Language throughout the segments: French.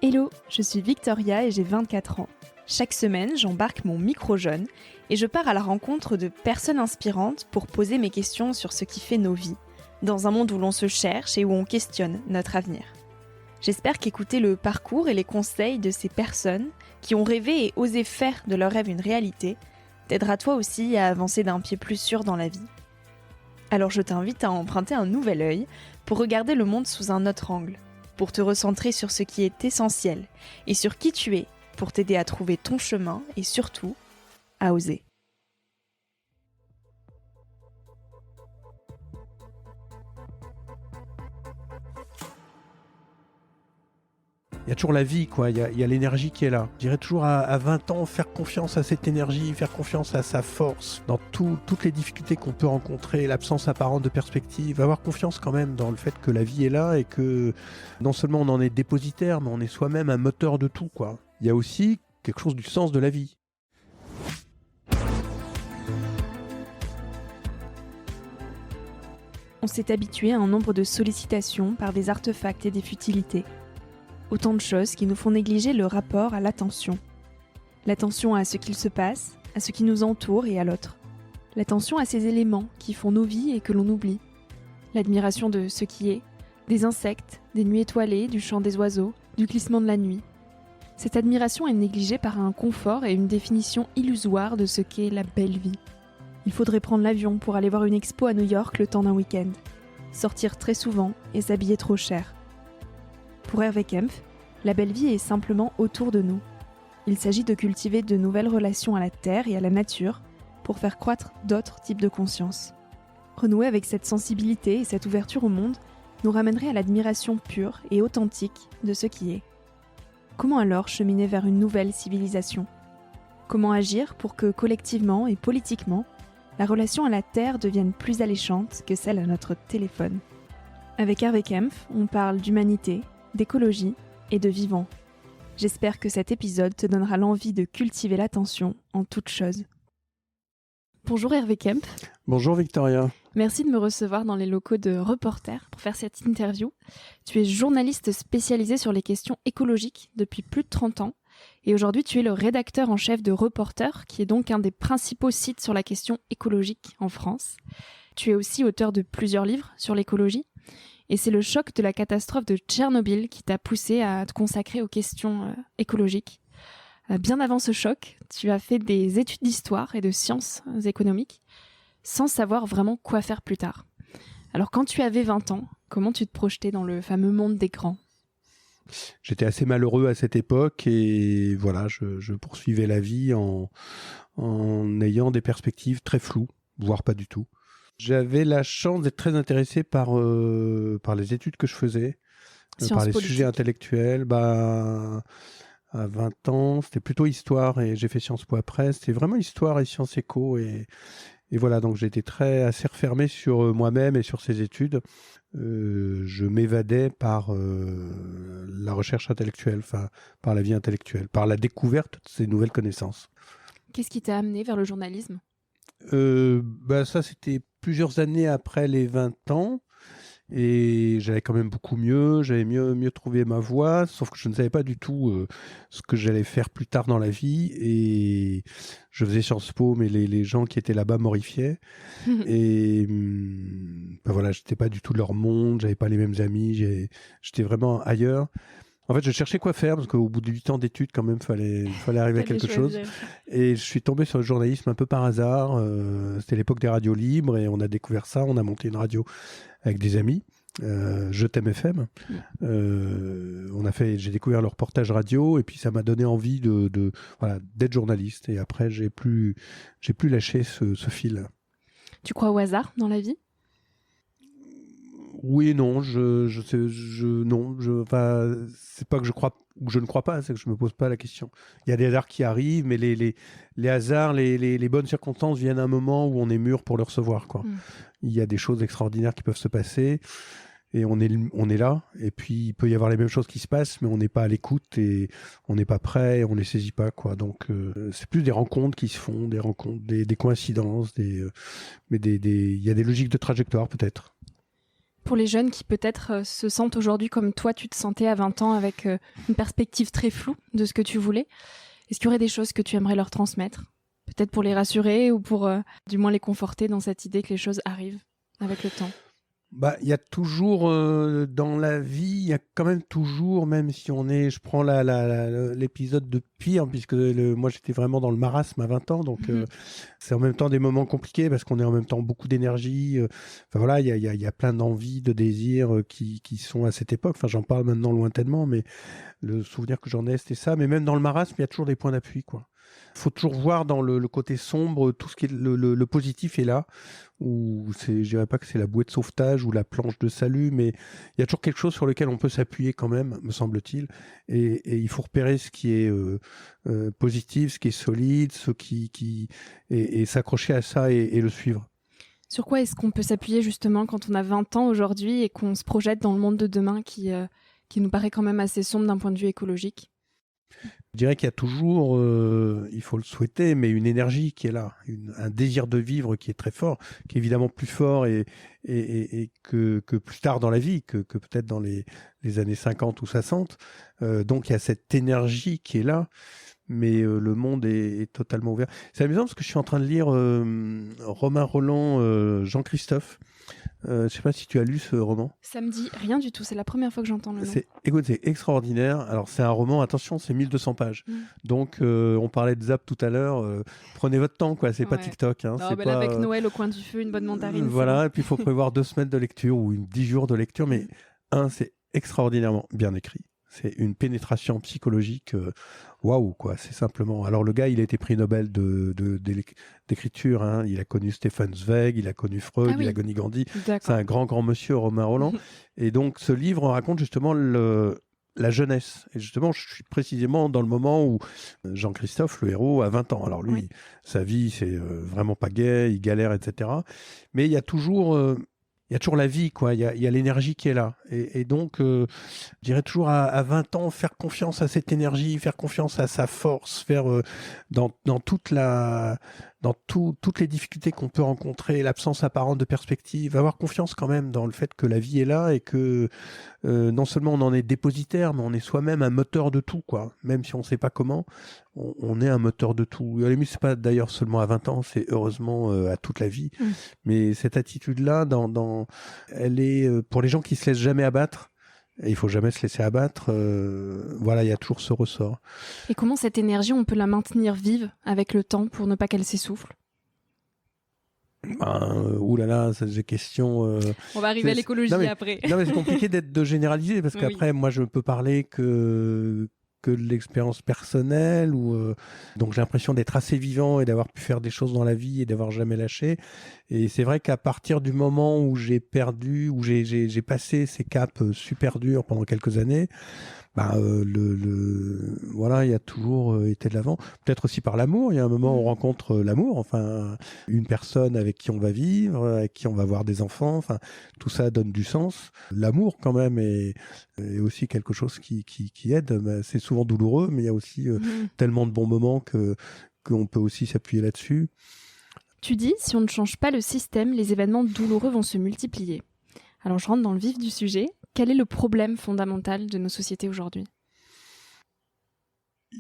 Hello, je suis Victoria et j'ai 24 ans. Chaque semaine, j'embarque mon micro-jeune et je pars à la rencontre de personnes inspirantes pour poser mes questions sur ce qui fait nos vies, dans un monde où l'on se cherche et où on questionne notre avenir. J'espère qu'écouter le parcours et les conseils de ces personnes qui ont rêvé et osé faire de leur rêve une réalité t'aidera toi aussi à avancer d'un pied plus sûr dans la vie. Alors je t'invite à emprunter un nouvel œil pour regarder le monde sous un autre angle, pour te recentrer sur ce qui est essentiel et sur qui tu es, pour t'aider à trouver ton chemin et surtout, à oser. Il y a toujours la vie, quoi. Il y a l'énergie qui est là. Je dirais toujours à 20 ans, faire confiance à cette énergie, faire confiance à sa force, dans toutes les difficultés qu'on peut rencontrer, l'absence apparente de perspective, avoir confiance quand même dans le fait que la vie est là et que non seulement on en est dépositaire, mais on est soi-même un moteur de tout, quoi. Il y a aussi quelque chose du sens de la vie. On s'est habitué à un nombre de sollicitations par des artefacts et des futilités. Autant de choses qui nous font négliger le rapport à l'attention. L'attention à ce qu'il se passe, à ce qui nous entoure et à l'autre. L'attention à ces éléments qui font nos vies et que l'on oublie. L'admiration de ce qui est, des insectes, des nuits étoilées, du chant des oiseaux, du glissement de la nuit. Cette admiration est négligée par un confort et une définition illusoire de ce qu'est la belle vie. Il faudrait prendre l'avion pour aller voir une expo à New York le temps d'un week-end. Sortir très souvent et s'habiller trop cher. Pour Hervé Kempf, la belle vie est simplement autour de nous. Il s'agit de cultiver de nouvelles relations à la terre et à la nature pour faire croître d'autres types de conscience. Renouer avec cette sensibilité et cette ouverture au monde nous ramènerait à l'admiration pure et authentique de ce qui est. Comment alors cheminer vers une nouvelle civilisation ? Comment agir pour que collectivement et politiquement, la relation à la terre devienne plus alléchante que celle à notre téléphone ? Avec Hervé Kempf, on parle d'humanité, d'écologie et de vivant. J'espère que cet épisode te donnera l'envie de cultiver l'attention en toutes choses. Bonjour Hervé Kempf. Bonjour Victoria. Merci de me recevoir dans les locaux de Reporter pour faire cette interview. Tu es journaliste spécialisé sur les questions écologiques depuis plus de 30 ans et aujourd'hui tu es le rédacteur en chef de Reporter, qui est donc un des principaux sites sur la question écologique en France. Tu es aussi auteur de plusieurs livres sur l'écologie. Et c'est le choc de la catastrophe de Tchernobyl qui t'a poussé à te consacrer aux questions écologiques. Bien avant ce choc, tu as fait des études d'histoire et de sciences économiques sans savoir vraiment quoi faire plus tard. Alors quand tu avais 20 ans, comment tu te projetais dans le fameux monde des grands ? J'étais assez malheureux à cette époque et voilà, je poursuivais la vie en ayant des perspectives très floues, voire pas du tout. J'avais la chance d'être très intéressé par les études que je faisais, par les sujets intellectuels. À 20 ans, c'était plutôt histoire et j'ai fait Sciences Po après. C'était vraiment histoire et sciences éco. Et voilà, donc j'étais assez refermé sur moi-même et sur ces études. Je m'évadais par la recherche intellectuelle, par la vie intellectuelle, par la découverte de ces nouvelles connaissances. Qu'est-ce qui t'a amené vers le journalisme ? Ça, c'était plusieurs années après les 20 ans et j'allais quand même beaucoup mieux, j'avais mieux trouvé ma voie, sauf que je ne savais pas du tout ce que j'allais faire plus tard dans la vie et je faisais Sciences Po, mais les gens qui étaient là-bas m'horrifiaient et voilà, j'étais pas du tout de leur monde, j'avais pas les mêmes amis, j'étais vraiment ailleurs. En fait, je cherchais quoi faire parce qu'au bout de 8 ans d'études, quand même, fallait arriver à quelque chose. Et je suis tombé sur le journalisme un peu par hasard. C'était l'époque des radios libres et on a découvert ça. On a monté une radio avec des amis. Je t'aime FM. J'ai découvert le reportage radio et puis ça m'a donné envie d'être journaliste. Et après, j'ai plus lâché ce fil. Tu crois au hasard dans la vie ? Oui et non, c'est pas que je crois ou que je ne crois pas, c'est que je me pose pas la question. Il y a des hasards qui arrivent, mais les hasards, les bonnes circonstances viennent à un moment où on est mûr pour le recevoir, quoi. Il y a des choses extraordinaires qui peuvent se passer et on est là. Et puis il peut y avoir les mêmes choses qui se passent, mais on n'est pas à l'écoute et on n'est pas prêt, et on les saisit pas, quoi. Donc c'est plus des rencontres qui se font, des rencontres, des coïncidences, mais il y a des logiques de trajectoire peut-être. pour les jeunes qui peut-être se sentent aujourd'hui comme toi, tu te sentais à 20 ans avec une perspective très floue de ce que tu voulais. Est-ce qu'il y aurait des choses que tu aimerais leur transmettre ? Peut-être pour les rassurer ou pour du moins les conforter dans cette idée que les choses arrivent avec le temps. Il y a toujours dans la vie, il y a quand même toujours, même si je prends l'épisode de pire, puisque moi j'étais vraiment dans le marasme à 20 ans, donc c'est en même temps des moments compliqués parce qu'on est en même temps beaucoup d'énergie. Enfin voilà, il y a plein d'envies, de désirs qui sont à cette époque. Enfin, j'en parle maintenant lointainement, mais le souvenir que j'en ai, c'était ça. Mais même dans le marasme, il y a toujours des points d'appui, quoi. Il faut toujours voir dans le côté sombre, tout ce qui est le positif est là, ou je dirais pas que c'est la bouée de sauvetage ou la planche de salut, mais il y a toujours quelque chose sur lequel on peut s'appuyer quand même, me semble-t-il, et il faut repérer ce qui est positif, ce qui est solide, et s'accrocher à ça et le suivre. Sur quoi est-ce qu'on peut s'appuyer justement quand on a 20 ans aujourd'hui et qu'on se projette dans le monde de demain qui nous paraît quand même assez sombre d'un point de vue écologique ? Je dirais qu'il y a toujours, il faut le souhaiter, mais une énergie qui est là, un désir de vivre qui est très fort, qui est évidemment plus fort et que plus tard dans la vie, que peut-être dans les années 50 ou 60. Donc il y a cette énergie qui est là, mais le monde est totalement ouvert. C'est amusant parce que je suis en train de lire Romain Rolland, Jean-Christophe. Je ne sais pas si tu as lu ce roman. Ça me dit rien du tout, c'est la première fois que j'entends le nom. Écoute, c'est extraordinaire. Alors c'est un roman, attention, c'est 1200 pages. Donc on parlait de Zap tout à l'heure, prenez votre temps, quoi. C'est pas TikTok. Hein. Non, c'est là, pas, avec Noël au coin du feu, une bonne mandarine. Voilà, et puis il faut prévoir 2 semaines de lecture ou 10 jours de lecture, mais c'est extraordinairement bien écrit. C'est une pénétration psychologique, waouh, quoi. C'est simplement. Alors le gars, il a été prix Nobel d'écriture. Hein. Il a connu Stefan Zweig, il a connu Freud, il a connu Gandhi. D'accord. C'est un grand monsieur, Romain Rolland. Et donc ce livre raconte justement la jeunesse. Et justement, je suis précisément dans le moment où Jean-Christophe, le héros, a 20 ans. Alors lui, sa vie, c'est vraiment pas gai, il galère, etc. Mais il y a toujours la vie, quoi. Il y a l'énergie qui est là. Et donc, je dirais toujours à 20 ans, faire confiance à cette énergie, faire confiance à sa force, faire dans toutes les difficultés qu'on peut rencontrer, l'absence apparente de perspective, avoir confiance quand même dans le fait que la vie est là et que non seulement on en est dépositaire, mais on est soi-même un moteur de tout, quoi. Même si on ne sait pas comment, on est un moteur de tout. À la limite, c'est pas d'ailleurs seulement à 20 ans, c'est heureusement à toute la vie. Mais cette attitude-là, elle est pour les gens qui se laissent jamais abattre. Et il faut jamais se laisser abattre. Voilà, il y a toujours ce ressort. Et comment cette énergie, on peut la maintenir vive avec le temps pour ne pas qu'elle s'essouffle ? Oulala, c'est des questions. On va arriver à l'écologie après. Non, mais c'est compliqué de généraliser parce qu'après, moi, je ne peux parler que de l'expérience personnelle. Donc, j'ai l'impression d'être assez vivant et d'avoir pu faire des choses dans la vie et d'avoir jamais lâché. Et c'est vrai qu'à partir du moment où j'ai perdu, où j'ai passé ces caps super durs pendant quelques années, voilà, il y a toujours été de l'avant. Peut-être aussi par l'amour. Il y a un moment où on rencontre l'amour, enfin, une personne avec qui on va vivre, avec qui on va avoir des enfants. Enfin, tout ça donne du sens. L'amour, quand même, est aussi quelque chose qui aide. C'est souvent douloureux, mais il y a aussi tellement de bons moments qu'on peut aussi s'appuyer là-dessus. Tu dis, si on ne change pas le système, les événements douloureux vont se multiplier. Alors, je rentre dans le vif du sujet. Quel est le problème fondamental de nos sociétés aujourd'hui ?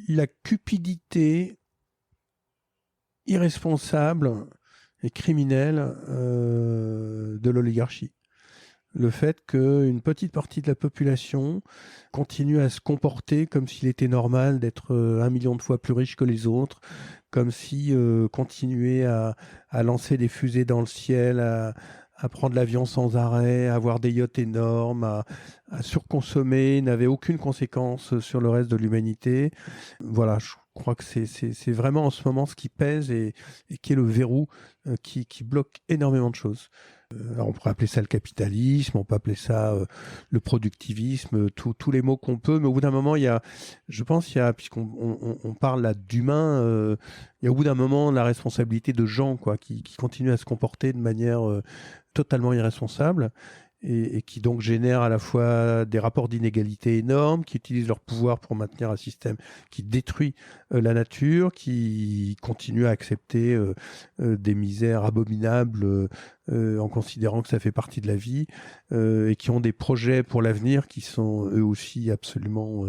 La cupidité irresponsable et criminelle de l'oligarchie. Le fait qu'une petite partie de la population continue à se comporter comme s'il était normal d'être 1 million de fois plus riche que les autres, comme si continuer à lancer des fusées dans le ciel, à prendre l'avion sans arrêt, à avoir des yachts énormes, à surconsommer, n'avait aucune conséquence sur le reste de l'humanité. Voilà, je crois que c'est vraiment en ce moment ce qui pèse et qui est le verrou qui bloque énormément de choses. Alors on pourrait appeler ça le capitalisme, on peut appeler ça le productivisme, tous les mots qu'on peut, mais au bout d'un moment, puisqu'on parle là d'humain, il y a au bout d'un moment la responsabilité de gens, quoi, qui continuent à se comporter de manière totalement irresponsable. et qui donc génèrent à la fois des rapports d'inégalité énormes, qui utilisent leur pouvoir pour maintenir un système qui détruit la nature, qui continue à accepter des misères abominables en considérant que ça fait partie de la vie, et qui ont des projets pour l'avenir qui sont eux aussi absolument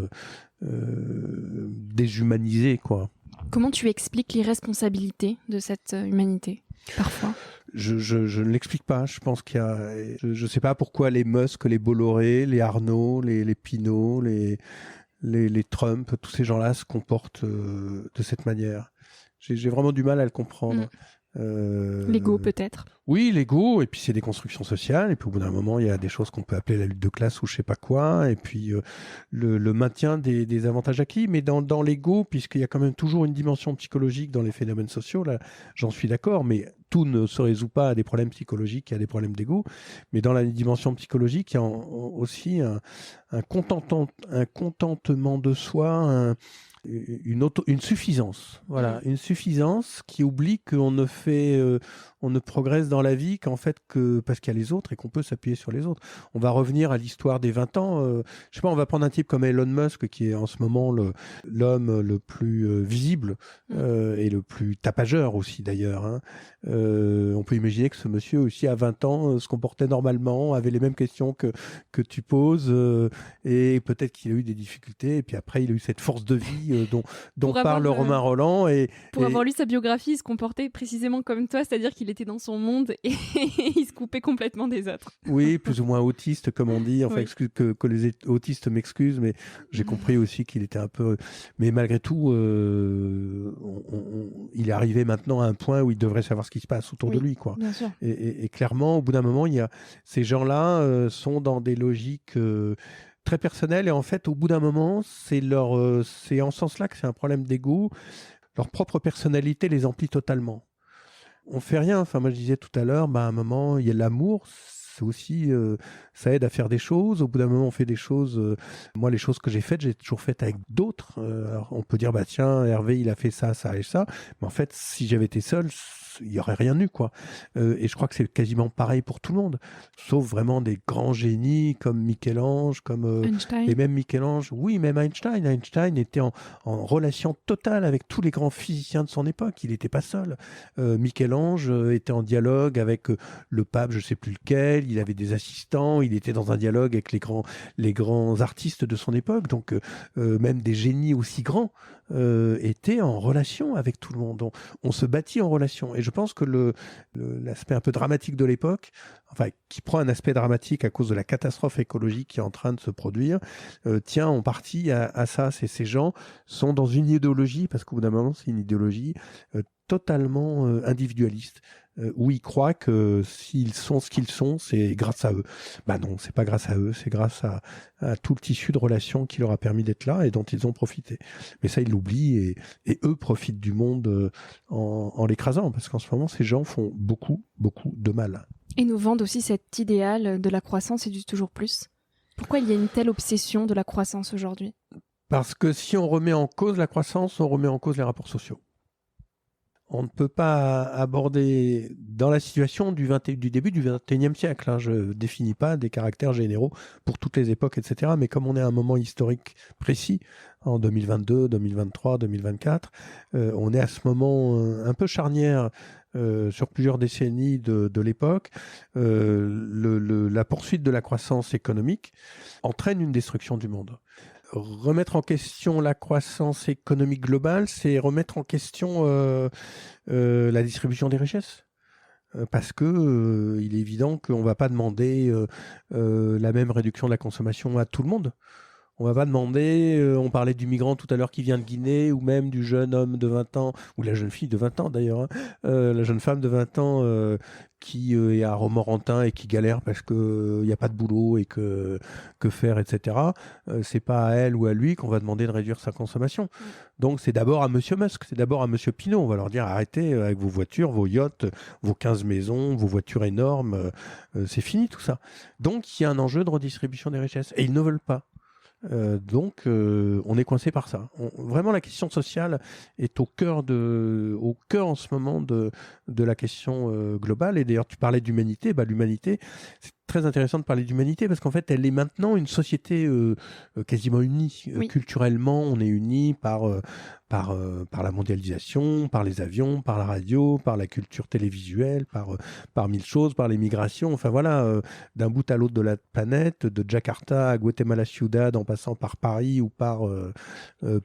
déshumanisés, quoi. Comment tu expliques l'irresponsabilité de cette humanité, parfois ? Je ne l'explique pas. Je pense qu'il y a... Je ne sais pas pourquoi les Musk, les Bolloré, les Arnault, les Pinault, les Trump, tous ces gens-là se comportent de cette manière. J'ai vraiment du mal à le comprendre. L'ego, peut-être. Oui, l'ego, et puis c'est des constructions sociales, et puis au bout d'un moment, il y a des choses qu'on peut appeler la lutte de classe ou je sais pas quoi, et puis le maintien des avantages acquis, mais dans l'ego, puisqu'il y a quand même toujours une dimension psychologique dans les phénomènes sociaux, là, j'en suis d'accord, mais tout ne se résout pas à des problèmes psychologiques, il y a des problèmes d'ego, mais dans la dimension psychologique, il y a aussi un contentement de soi, une suffisance, voilà, une suffisance qui oublie qu'on on ne progresse dans la vie qu'en fait que parce qu'il y a les autres et qu'on peut s'appuyer sur les autres. On va revenir à l'histoire des 20 ans. Je sais pas, on va prendre un type comme Elon Musk qui est en ce moment l'homme le plus visible et le plus tapageur aussi d'ailleurs. Hein. On peut imaginer que ce monsieur aussi à 20 ans se comportait normalement, avait les mêmes questions que tu poses et peut-être qu'il a eu des difficultés et puis après il a eu cette force de vie dont parle Romain Rolland. Pour avoir lu sa biographie, il se comportait précisément comme toi, c'est-à-dire qu'il était dans son monde et il se coupait complètement des autres. Oui, plus ou moins autiste, comme on dit. Enfin, Oui. que les autistes m'excusent, mais j'ai compris aussi qu'il était un peu... Mais malgré tout, il est arrivé maintenant à un point où il devrait savoir ce qui se passe autour de lui, quoi. Bien sûr. Et clairement, au bout d'un moment, ces gens-là sont dans des logiques... très personnelles et en fait au bout d'un moment c'est en ce sens-là que c'est un problème d'ego, leur propre personnalité les emplit totalement. On fait rien. Enfin, moi, je disais tout à l'heure, à un moment, il y a l'amour. C'est aussi, ça aide à faire des choses. Au bout d'un moment, on fait des choses. Moi, les choses que j'ai faites, j'ai toujours faites avec d'autres. Alors, on peut dire, tiens, Hervé, il a fait ça, ça et ça. Mais en fait, si j'avais été seul, il n'y aurait rien eu, quoi. Et je crois que c'est quasiment pareil pour tout le monde. Sauf vraiment des grands génies comme Michel-Ange, comme Einstein. et même Michel-Ange. Oui, même Einstein. Einstein était en relation totale avec tous les grands physiciens de son époque. Il n'était pas seul. Michel-Ange était en dialogue avec le pape, je ne sais plus lequel. Il avait des assistants. Il était dans un dialogue avec les grands artistes de son époque. Donc, même des génies aussi grands étaient en relation avec tout le monde. On se bâtit en relation. Et je pense que l'aspect un peu dramatique de l'époque, enfin, qui prend un aspect dramatique à cause de la catastrophe écologique qui est en train de se produire, tient en partie à ça. Ces gens sont dans une idéologie, parce qu'au bout d'un moment, c'est une idéologie totalement individualiste, où ils croient que s'ils sont ce qu'ils sont, c'est grâce à eux. Non, c'est pas grâce à eux, c'est grâce à tout le tissu de relations qui leur a permis d'être là et dont ils ont profité. Mais ça, ils l'oublient et eux profitent du monde en l'écrasant, parce qu'en ce moment, ces gens font beaucoup, beaucoup de mal. Et nous vendent aussi cet idéal de la croissance et du toujours plus. Pourquoi il y a une telle obsession de la croissance aujourd'hui ? Parce que si on remet en cause la croissance, on remet en cause les rapports sociaux. On ne peut pas aborder dans la situation du début du XXIe siècle. Hein, je ne définis pas des caractères généraux pour toutes les époques, etc. Mais comme on est à un moment historique précis, en 2022, 2023, 2024, on est à ce moment un peu charnière sur plusieurs décennies de l'époque. La poursuite de la croissance économique entraîne une destruction du monde. Remettre en question la croissance économique globale, c'est remettre en question la distribution des richesses. Parce que il est évident qu'on ne va pas demander la même réduction de la consommation à tout le monde. On va pas demander, on parlait du migrant tout à l'heure qui vient de Guinée, ou même du jeune homme de 20 ans, ou la jeune fille de 20 ans d'ailleurs, la jeune femme de 20 ans qui est à Romorantin et qui galère parce qu'il n'y a pas de boulot et que faire, etc. C'est pas à elle ou à lui qu'on va demander de réduire sa consommation. Donc c'est d'abord à Monsieur Musk, c'est d'abord à Monsieur Pinault. On va leur dire arrêtez avec vos voitures, vos yachts, vos 15 maisons, vos voitures énormes, c'est fini tout ça. Donc il y a un enjeu de redistribution des richesses et ils ne veulent pas. Donc, on est coincé par ça. Vraiment, la question sociale est au cœur en ce moment de la question globale. Et d'ailleurs, tu parlais d'humanité. L'humanité, c'est très intéressant de parler d'humanité parce qu'en fait, elle est maintenant une société quasiment unie. Oui. Culturellement, on est unis par la mondialisation, par les avions, par la radio, par la culture télévisuelle, par mille choses, par les migrations. Enfin voilà, d'un bout à l'autre de la planète, de Jakarta à Guatemala Ciudad, en passant par Paris ou par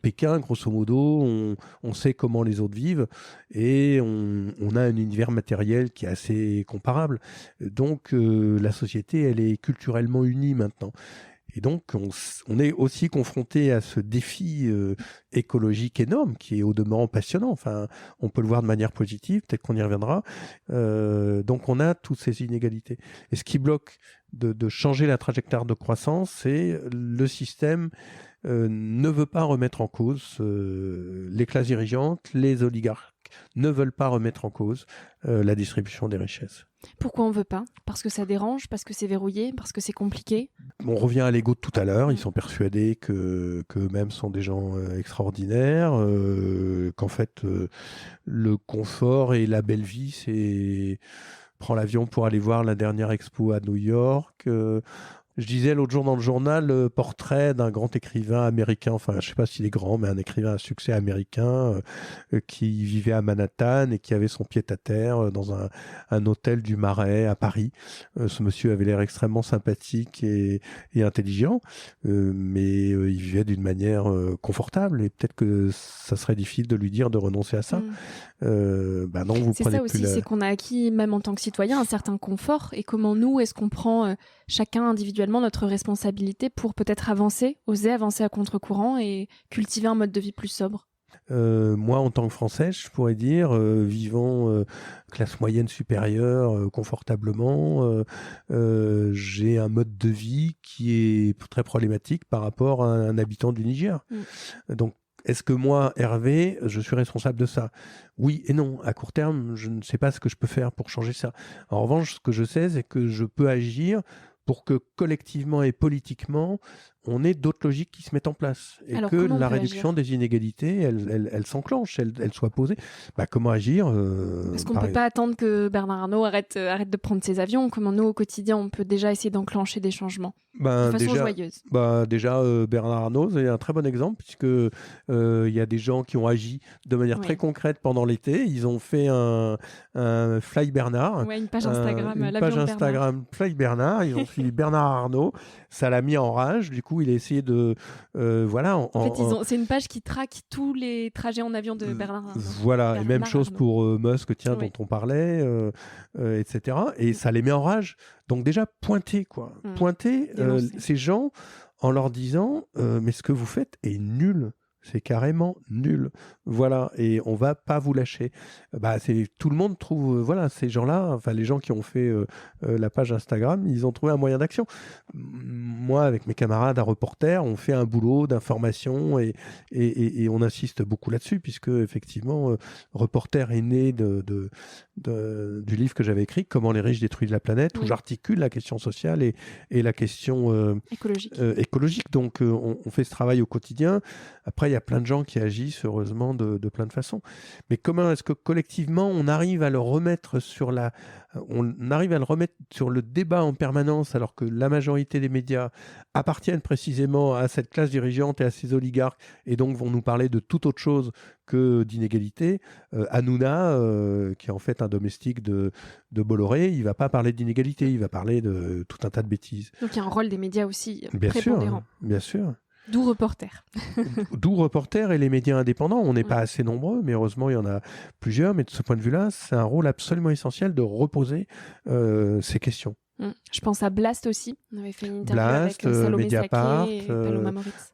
Pékin, grosso modo, on sait comment les autres vivent et on a un univers matériel qui est assez comparable. Donc la société, elle est culturellement unie maintenant. Et donc, on est aussi confronté à ce défi écologique énorme qui est au demeurant passionnant. Enfin, on peut le voir de manière positive, peut-être qu'on y reviendra. Donc, on a toutes ces inégalités. Et ce qui bloque de changer la trajectoire de croissance, c'est le système ne veut pas remettre en cause les classes dirigeantes, les oligarques ne veulent pas remettre en cause la distribution des richesses. Pourquoi on veut pas? Parce que ça dérange, parce que c'est verrouillé, parce que c'est compliqué? On revient à l'ego de tout à l'heure. Ils sont persuadés qu'eux-mêmes sont des gens extraordinaires, qu'en fait, le confort et la belle vie, c'est prendre l'avion pour aller voir la dernière expo à New York. Je disais l'autre jour dans le journal, portrait d'un grand écrivain américain, enfin je ne sais pas s'il est grand, mais un écrivain à succès américain qui vivait à Manhattan et qui avait son pied-à-terre dans un hôtel du Marais à Paris. Ce monsieur avait l'air extrêmement sympathique et intelligent, mais il vivait d'une manière confortable et peut-être que ça serait difficile de lui dire de renoncer à ça. Non, vous c'est prenez ça aussi, c'est qu'on a acquis, même en tant que citoyen, un certain confort. Et comment nous, est-ce qu'on prend chacun individuellement notre responsabilité pour peut-être oser avancer à contre-courant et cultiver un mode de vie plus sobre? Moi, en tant que Français, je pourrais dire, vivant classe moyenne supérieure, confortablement, j'ai un mode de vie qui est très problématique par rapport à un habitant du Niger. Donc, est-ce que moi, Hervé, je suis responsable de ça? Oui et non. À court terme, je ne sais pas ce que je peux faire pour changer ça. En revanche, ce que je sais, c'est que je peux agir pour que collectivement et politiquement, on ait d'autres logiques qui se mettent en place. Et alors, que la réduction des inégalités, elle s'enclenche, elle soit posée. Comment agir Parce qu'on ne peut pas attendre que Bernard Arnault arrête de prendre ses avions. Comment nous, au quotidien, on peut déjà essayer d'enclencher des changements de façon joyeuse? Déjà, Bernard Arnault, c'est un très bon exemple, puisque il y a des gens qui ont agi de manière très concrète pendant l'été. Ils ont fait un Fly Bernard. Ouais, une page Instagram. Une page Instagram Fly Bernard. Ils ont suivi Bernard Arnault. Ça l'a mis en rage. Du coup, il a essayé de... c'est une page qui traque tous les trajets en avion de Bernard Arnault. Voilà, et même chose pour Musk, dont on parlait, etc. Et ça les met en rage. Donc déjà, pointer ces gens en leur disant mais ce que vous faites est nul. C'est carrément nul. Voilà, et on va pas vous lâcher. Tout le monde trouve, ces gens-là, enfin les gens qui ont fait la page Instagram, ils ont trouvé un moyen d'action. Moi, avec mes camarades à Reporter, on fait un boulot d'information et on insiste beaucoup là-dessus, puisque effectivement, Reporter est né du livre que j'avais écrit, Comment les riches détruisent la planète, où j'articule la question sociale et la question écologique. Donc, on fait ce travail au quotidien. Après, il y a plein de gens qui agissent, heureusement, de plein de façons. Mais comment est-ce que collectivement, on arrive à le remettre sur le débat en permanence, alors que la majorité des médias appartiennent précisément à cette classe dirigeante et à ces oligarques, et donc vont nous parler de toute autre chose que d'inégalité. Hanouna, qui est en fait un domestique de Bolloré, il ne va pas parler d'inégalité, il va parler de tout un tas de bêtises. Donc il y a un rôle des médias aussi bien prépondérant. Bien sûr. D'où Reporter. D'où Reporter et les médias indépendants. On n'est pas assez nombreux, mais heureusement, il y en a plusieurs. Mais de ce point de vue-là, c'est un rôle absolument essentiel de reposer ces questions. Je pense à Blast aussi. On avait fait une interview avec Salomé Mediapart, Saké et Paloma Moritz.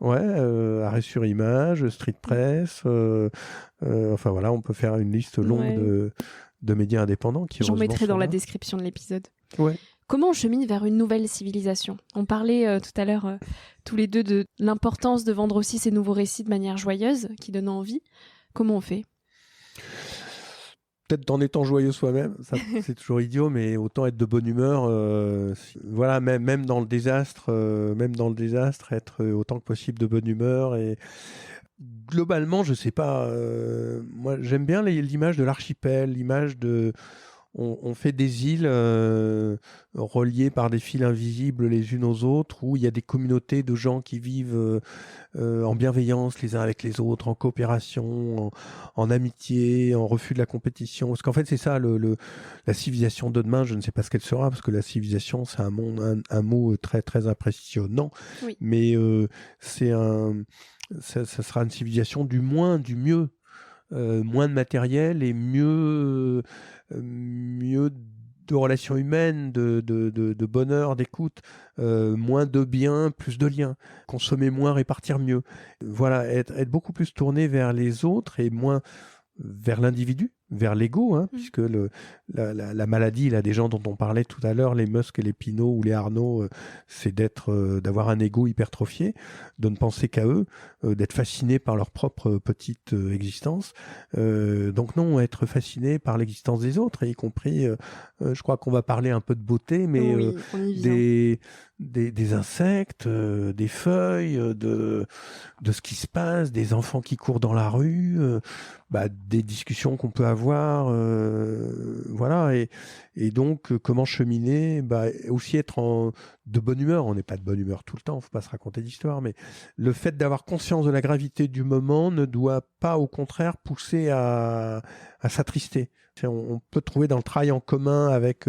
Arrêt sur Image, Street Press. On peut faire une liste longue de médias indépendants. J'en mettrai dans la description de l'épisode. Ouais. Comment on chemine vers une nouvelle civilisation? On parlait tout à l'heure, tous les deux, de l'importance de vendre aussi ces nouveaux récits de manière joyeuse, qui donnent envie. Comment on fait? Peut-être en étant joyeux soi-même, ça, c'est toujours idiot, mais autant être de bonne humeur. Même dans le désastre, être autant que possible de bonne humeur. Et globalement, je sais pas. Moi, j'aime bien l'image de l'archipel, l'image de... On fait des îles reliées par des fils invisibles les unes aux autres, où il y a des communautés de gens qui vivent en bienveillance les uns avec les autres, en coopération, en amitié, en refus de la compétition. Parce qu'en fait, c'est ça, la civilisation de demain. Je ne sais pas ce qu'elle sera, parce que la civilisation, c'est un mot très, très impressionnant. Oui. Mais ça sera une civilisation du moins, du mieux. Moins de matériel et mieux de relations humaines, de bonheur, d'écoute, moins de biens, plus de liens, consommer moins, répartir mieux. Voilà, être beaucoup plus tourné vers les autres et moins vers l'individu, vers l'ego, puisque la maladie, là, des gens dont on parlait tout à l'heure, les Musk et les Pinault ou les Arnault, c'est d'avoir un ego hypertrophié, de ne penser qu'à eux, d'être fasciné par leur propre petite existence. Donc non, être fasciné par l'existence des autres, y compris, je crois qu'on va parler un peu de beauté, mais Oui, on y vient. des insectes, des feuilles, de ce qui se passe, des enfants qui courent dans la rue, des discussions qu'on peut avoir, voilà, et donc comment cheminer, aussi être de bonne humeur. On n'est pas de bonne humeur tout le temps, faut pas se raconter d'histoire, mais le fait d'avoir conscience de la gravité du moment ne doit pas au contraire pousser à s'attrister. On peut trouver dans le travail en commun avec,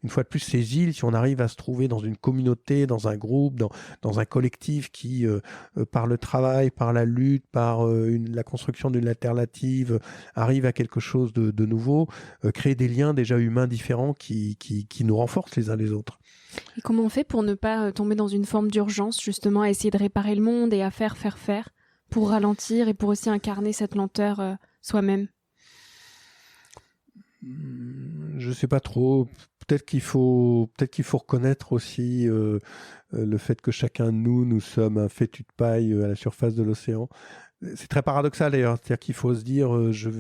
une fois de plus, ces îles, si on arrive à se trouver dans une communauté, dans un groupe, dans un collectif qui, par le travail, par la lutte, par la construction d'une alternative, arrive à quelque chose de nouveau, créer des liens déjà humains différents qui nous renforcent les uns les autres. Et comment on fait pour ne pas tomber dans une forme d'urgence, justement, à essayer de réparer le monde et à faire, pour ralentir et pour aussi incarner cette lenteur soi-même? Je sais pas trop. Peut-être qu'il faut reconnaître aussi le fait que chacun de nous sommes un fétu de paille à la surface de l'océan. C'est très paradoxal d'ailleurs. C'est-à-dire qu'il faut se dire je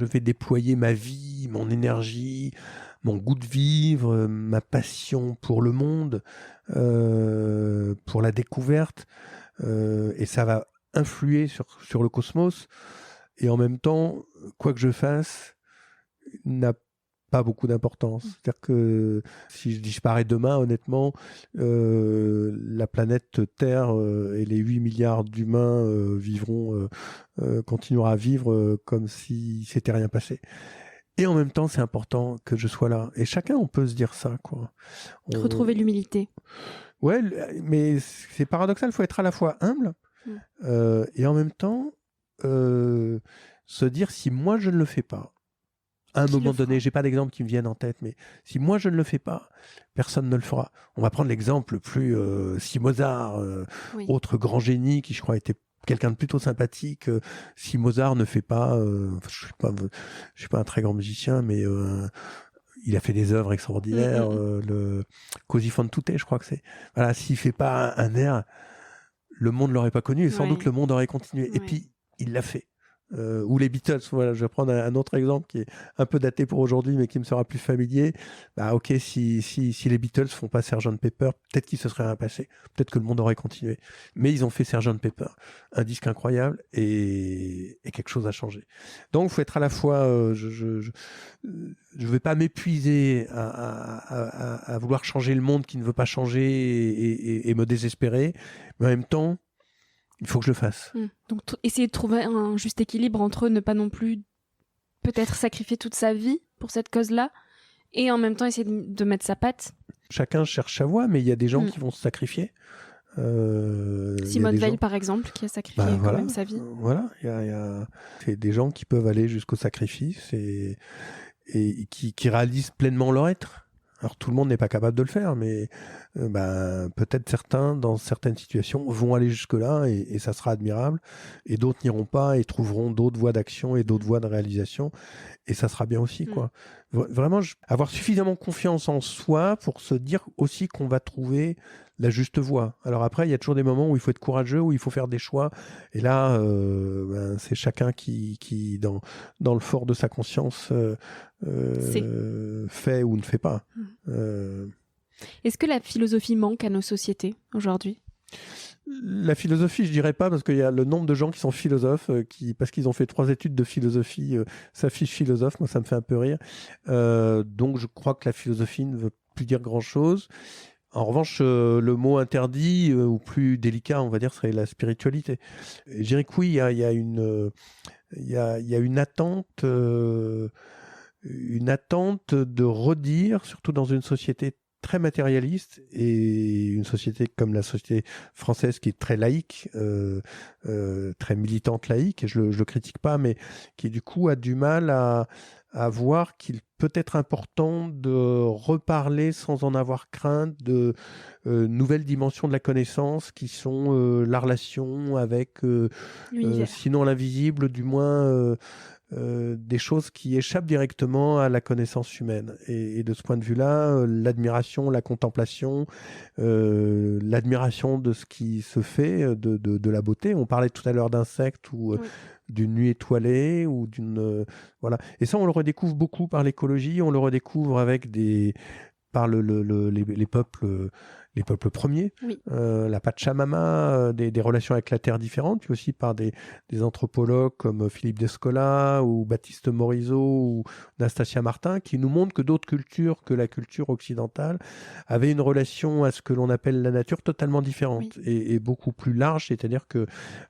vais déployer ma vie, mon énergie, mon goût de vivre, ma passion pour le monde, pour la découverte, et ça va influer sur le cosmos. Et en même temps, quoi que je fasse, n'a pas beaucoup d'importance. C'est-à-dire que si je disparais demain, honnêtement, la planète Terre et les 8 milliards d'humains continuera à vivre comme si s'était rien passé. Et en même temps, c'est important que je sois là. Et chacun, on peut se dire ça, quoi. Retrouver l'humilité. Ouais, mais c'est paradoxal, il faut être à la fois humble et en même temps se dire si moi je ne le fais pas, à un moment donné, j'ai pas d'exemple qui me viennent en tête, mais si moi je ne le fais pas, personne ne le fera. On va prendre l'exemple le plus si Mozart, autre grand génie qui je crois était quelqu'un de plutôt sympathique, si Mozart ne fait pas, je suis pas un très grand musicien, mais il a fait des œuvres extraordinaires, le Così fan tutte, je crois que c'est. Voilà, s'il fait pas un air, le monde l'aurait pas connu et sans doute le monde aurait continué. Et puis il l'a fait. Ou les Beatles, voilà, je vais prendre un autre exemple qui est un peu daté pour aujourd'hui mais qui me sera plus familier. Ok, si les Beatles font pas Sgt Pepper, peut-être qu'il se serait rien passé, peut-être que le monde aurait continué, mais ils ont fait Sgt Pepper, un disque incroyable et quelque chose a changé. Donc il faut être à la fois je vais pas m'épuiser à vouloir changer le monde qui ne veut pas changer et me désespérer, mais en même temps il faut que je le fasse. Donc essayer de trouver un juste équilibre entre ne pas non plus peut-être sacrifier toute sa vie pour cette cause-là et en même temps essayer de mettre sa patte. Chacun cherche sa voie, mais il y a des gens qui vont se sacrifier. Simone Veil, par exemple, qui a sacrifié quand même sa vie. Voilà, c'est des gens qui peuvent aller jusqu'au sacrifice et qui réalisent pleinement leur être. Alors tout le monde n'est pas capable de le faire, mais peut-être certains, dans certaines situations, vont aller jusque-là et ça sera admirable. Et d'autres n'iront pas et trouveront d'autres voies d'action et d'autres voies de réalisation. Et ça sera bien aussi, quoi. Vraiment, avoir suffisamment confiance en soi pour se dire aussi qu'on va trouver la juste voie. Alors après, il y a toujours des moments où il faut être courageux, où il faut faire des choix. Et là, c'est chacun qui dans le fort de sa conscience, fait ou ne fait pas. Est-ce que la philosophie manque à nos sociétés aujourd'hui ? La philosophie, je dirais pas, parce qu'il y a le nombre de gens qui sont philosophes, parce qu'ils ont fait 3 études de philosophie, s'affichent philosophes. Moi, ça me fait un peu rire. Donc, je crois que la philosophie ne veut plus dire grand-chose. En revanche, le mot interdit, ou plus délicat, on va dire, serait la spiritualité. Et je dirais que oui, il y a une attente, de redire, surtout dans une société très matérialiste et une société comme la société française qui est très laïque, très militante laïque, et je le critique pas, mais qui du coup a du mal à voir qu'il peut être important de reparler sans en avoir crainte de nouvelles dimensions de la connaissance qui sont la relation avec, sinon l'invisible, du moins des choses qui échappent directement à la connaissance humaine. Et de ce point de vue-là, l'admiration, la contemplation, l'admiration de ce qui se fait, de la beauté. On parlait tout à l'heure d'insectes ou d'une nuit étoilée ou d'une voilà. Et ça, on le redécouvre beaucoup par l'écologie. On le redécouvre avec par les peuples. Les peuples premiers, la Pachamama, des relations avec la terre différentes, puis aussi par des anthropologues comme Philippe Descola ou Baptiste Morisot ou Nastasia Martin, qui nous montrent que d'autres cultures que la culture occidentale avaient une relation à ce que l'on appelle la nature totalement différente et beaucoup plus large, c'est-à-dire que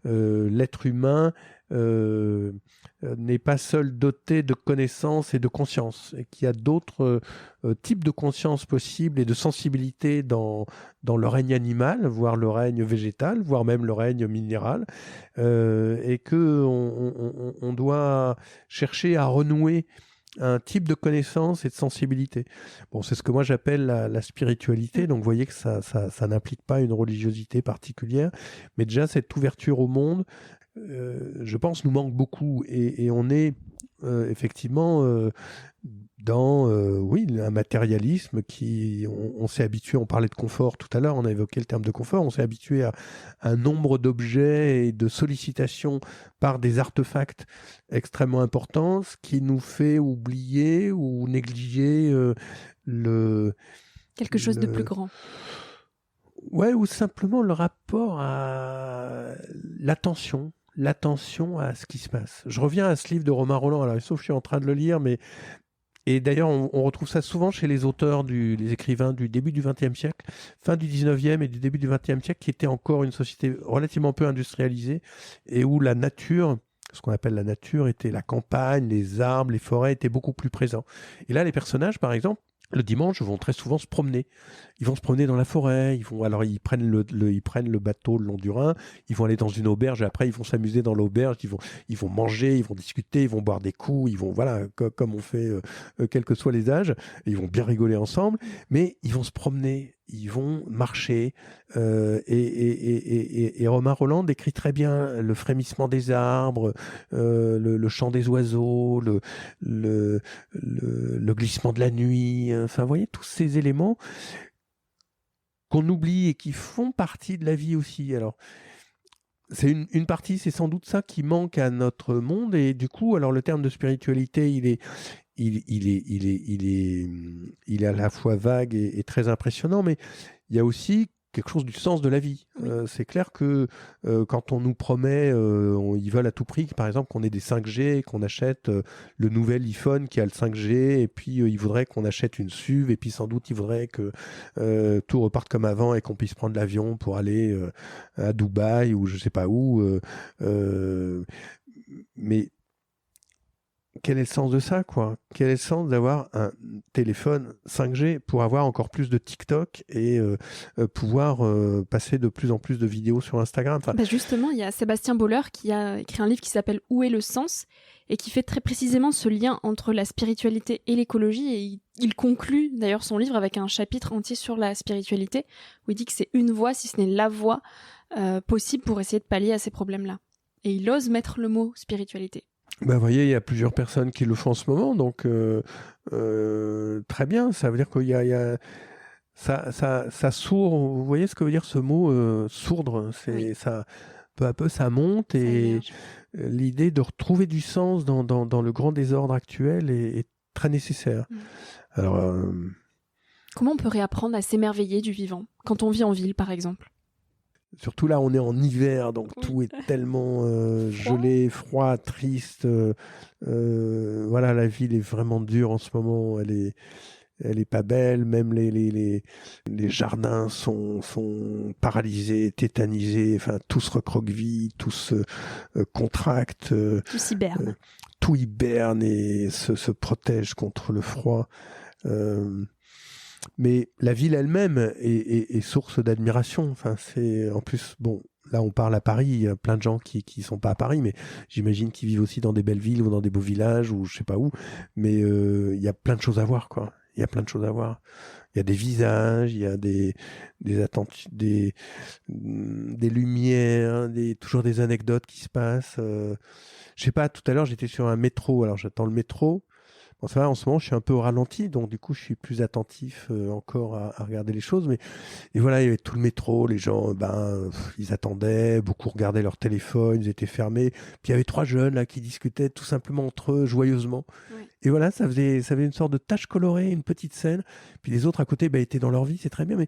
l'être humain n'est pas seul doté de connaissances et de conscience, et qu'il y a d'autres types de conscience possibles et de sensibilité dans le règne animal, voire le règne végétal, voire même le règne minéral, et qu'on doit chercher à renouer un type de connaissance et de sensibilité. Bon, c'est ce que moi j'appelle la spiritualité, donc vous voyez que ça n'implique pas une religiosité particulière, mais déjà cette ouverture au monde, je pense, nous manque beaucoup, et on est effectivement dans un matérialisme qui, on s'est habitué, on parlait de confort tout à l'heure, on a évoqué le terme de confort, on s'est habitué à un nombre d'objets et de sollicitations par des artefacts extrêmement importants, ce qui nous fait oublier ou négliger quelque chose de plus grand. Ouais, ou simplement le rapport à l'attention à ce qui se passe. Je reviens à ce livre de Romain Rolland, alors sauf que je suis en train de le lire, et d'ailleurs on retrouve ça souvent chez les auteurs, les écrivains du début du XXe siècle, fin du XIXe et du début du XXe siècle, qui était encore une société relativement peu industrialisée, et où la nature, ce qu'on appelle la nature, était la campagne, les arbres, les forêts étaient beaucoup plus présents. Et là, les personnages, par exemple, le dimanche, vont très souvent se promener. Ils vont se promener dans la forêt. Ils prennent le bateau le long du Rhin. Ils vont aller dans une auberge. Et après, ils vont s'amuser dans l'auberge. Ils vont manger. Ils vont discuter. Ils vont boire des coups. Ils vont, voilà, comme on fait, quels que soient les âges. Et ils vont bien rigoler ensemble. Mais ils vont se promener. Ils vont marcher. Et Romain Rolland décrit très bien le frémissement des arbres, le chant des oiseaux, le glissement de la nuit. Enfin, vous voyez, tous ces éléments qu'on oublie et qui font partie de la vie aussi. Alors, c'est une partie, c'est sans doute ça qui manque à notre monde. Et du coup, alors le terme de spiritualité, il est à la fois vague et très impressionnant, mais il y a aussi quelque chose du sens de la vie. Oui. C'est clair que quand on nous promet, ils veulent à tout prix, par exemple, qu'on ait des 5G, qu'on achète le nouvel iPhone qui a le 5G, et puis ils voudraient qu'on achète une SUV, et puis sans doute ils voudraient que tout reparte comme avant et qu'on puisse prendre l'avion pour aller à Dubaï ou je sais pas où. Mais quel est le sens de ça, quoi? Quel est le sens d'avoir un téléphone 5G pour avoir encore plus de TikTok et pouvoir passer de plus en plus de vidéos sur Instagram? Enfin... Justement, il y a Sébastien Boller qui a écrit un livre qui s'appelle « Où est le sens ?» et qui fait très précisément ce lien entre la spiritualité et l'écologie. Et il conclut d'ailleurs son livre avec un chapitre entier sur la spiritualité, où il dit que c'est une voie, si ce n'est la voie possible pour essayer de pallier à ces problèmes-là. Et il ose mettre le mot spiritualité. Ben, vous voyez, il y a plusieurs personnes qui le font en ce moment, donc très bien. Ça veut dire qu'il y a ça sourd. Vous voyez ce que veut dire ce mot sourdre? Oui. Ça, peu à peu, ça monte, et l'idée de retrouver du sens dans le grand désordre actuel est très nécessaire. Alors, comment on peut réapprendre à s'émerveiller du vivant quand on vit en ville, par exemple? Surtout là, on est en hiver, donc tout est tellement gelé, froid, triste. Voilà, la ville est vraiment dure en ce moment. Elle est pas belle. Même les jardins sont paralysés, tétanisés. Enfin, tout se recroqueville, tout se contracte. Tout hiberne et se protège contre le froid. Mais la ville elle-même est source d'admiration. Enfin, c'est en plus bon. Là, on parle à Paris. Il y a plein de gens qui sont pas à Paris, mais j'imagine qu'ils vivent aussi dans des belles villes ou dans des beaux villages ou je sais pas où. Mais il y a plein de choses à voir, quoi. Il y a plein de choses à voir. Il y a des visages, il y a des lumières, toujours des anecdotes qui se passent. Je sais pas. Tout à l'heure, j'étais sur un métro. Alors, j'attends le métro. Bon, ça va, en ce moment, je suis un peu au ralenti, donc du coup, je suis plus attentif encore à regarder les choses. Et voilà, il y avait tout le métro, les gens, ils attendaient, beaucoup regardaient leur téléphone, ils étaient fermés. Puis il y avait 3 jeunes là qui discutaient tout simplement entre eux, joyeusement. Ouais. Et voilà, ça faisait une sorte de tache colorée, une petite scène. Puis les autres à côté étaient dans leur vie, c'est très bien. Mais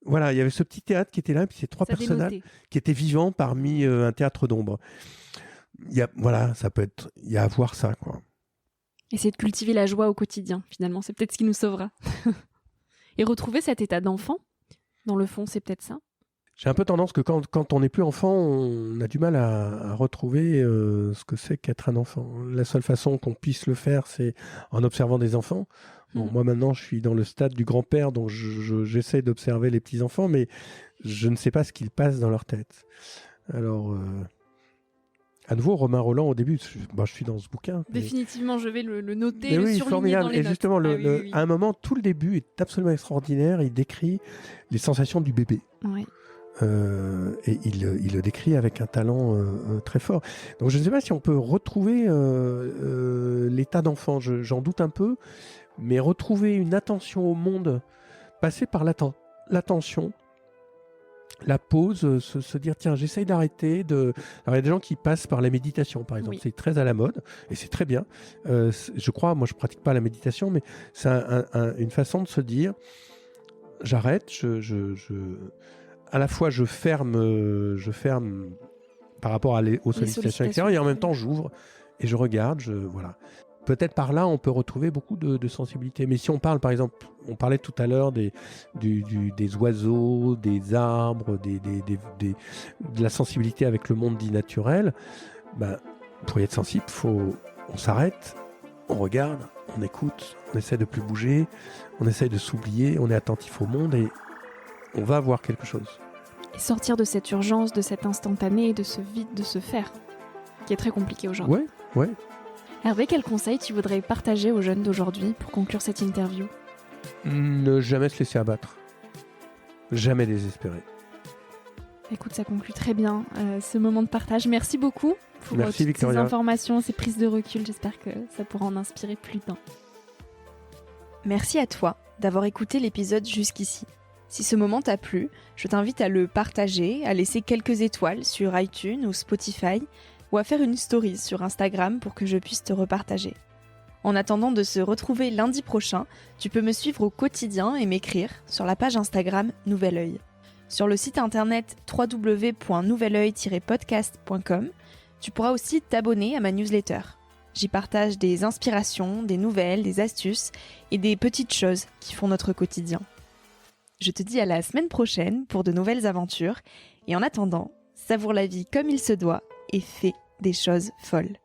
voilà, il y avait ce petit théâtre qui était là, puis ces 3 personnages qui étaient vivants parmi un théâtre d'ombre. Il y a à voir ça, quoi. Essayer de cultiver la joie au quotidien, finalement, c'est peut-être ce qui nous sauvera. Et retrouver cet état d'enfant, dans le fond, c'est peut-être ça. J'ai un peu tendance que quand on n'est plus enfant, on a du mal à retrouver ce que c'est qu'être un enfant. La seule façon qu'on puisse le faire, c'est en observant des enfants. Bon, moi, maintenant, je suis dans le stade du grand-père, donc j'essaie d'observer les petits-enfants, mais je ne sais pas ce qu'ils passent dans leur tête. Alors... À nouveau, Romain Rolland, au début, je suis dans ce bouquin. Définitivement, je vais le noter, le surligner formidable. Dans les et notes. Justement, à un moment, tout le début est absolument extraordinaire. Il décrit les sensations du bébé. Oui. Et il le décrit avec un talent très fort. Donc, je ne sais pas si on peut retrouver l'état d'enfant. J'en doute un peu. Mais retrouver une attention au monde, passer par l'attention, la pause, se dire tiens, j'essaye d'arrêter. Alors il y a des gens qui passent par la méditation, par exemple. Oui. C'est très à la mode et c'est très bien. Je crois, moi je pratique pas la méditation, mais c'est une façon de se dire j'arrête, à la fois je ferme par rapport aux sollicitations extérieures et en même temps j'ouvre et je regarde, voilà. Peut-être par là, on peut retrouver beaucoup de sensibilité. Mais si on parle, par exemple, on parlait tout à l'heure des oiseaux, des arbres, de la sensibilité avec le monde dit naturel, pour y être sensible, on s'arrête, on regarde, on écoute, on essaie de plus bouger, on essaie de s'oublier, on est attentif au monde et on va voir quelque chose. Et sortir de cette urgence, de cet instantané, de ce vide, de ce faire, qui est très compliqué aujourd'hui. Ouais. Hervé, quel conseil tu voudrais partager aux jeunes d'aujourd'hui pour conclure cette interview ? Ne jamais se laisser abattre. Jamais désespérer. Écoute, ça conclut très bien ce moment de partage. Merci beaucoup pour toutes ces informations, ces prises de recul. J'espère que ça pourra en inspirer plus d'un. Merci à toi d'avoir écouté l'épisode jusqu'ici. Si ce moment t'a plu, je t'invite à le partager, à laisser quelques étoiles sur iTunes ou Spotify, ou à faire une story sur Instagram pour que je puisse te repartager. En attendant de se retrouver lundi prochain, tu peux me suivre au quotidien et m'écrire sur la page Instagram Nouvel Oeil. Sur le site internet www.nouveloeil-podcast.com, tu pourras aussi t'abonner à ma newsletter. J'y partage des inspirations, des nouvelles, des astuces et des petites choses qui font notre quotidien. Je te dis à la semaine prochaine pour de nouvelles aventures et en attendant, savoure la vie comme il se doit et fais des choses folles.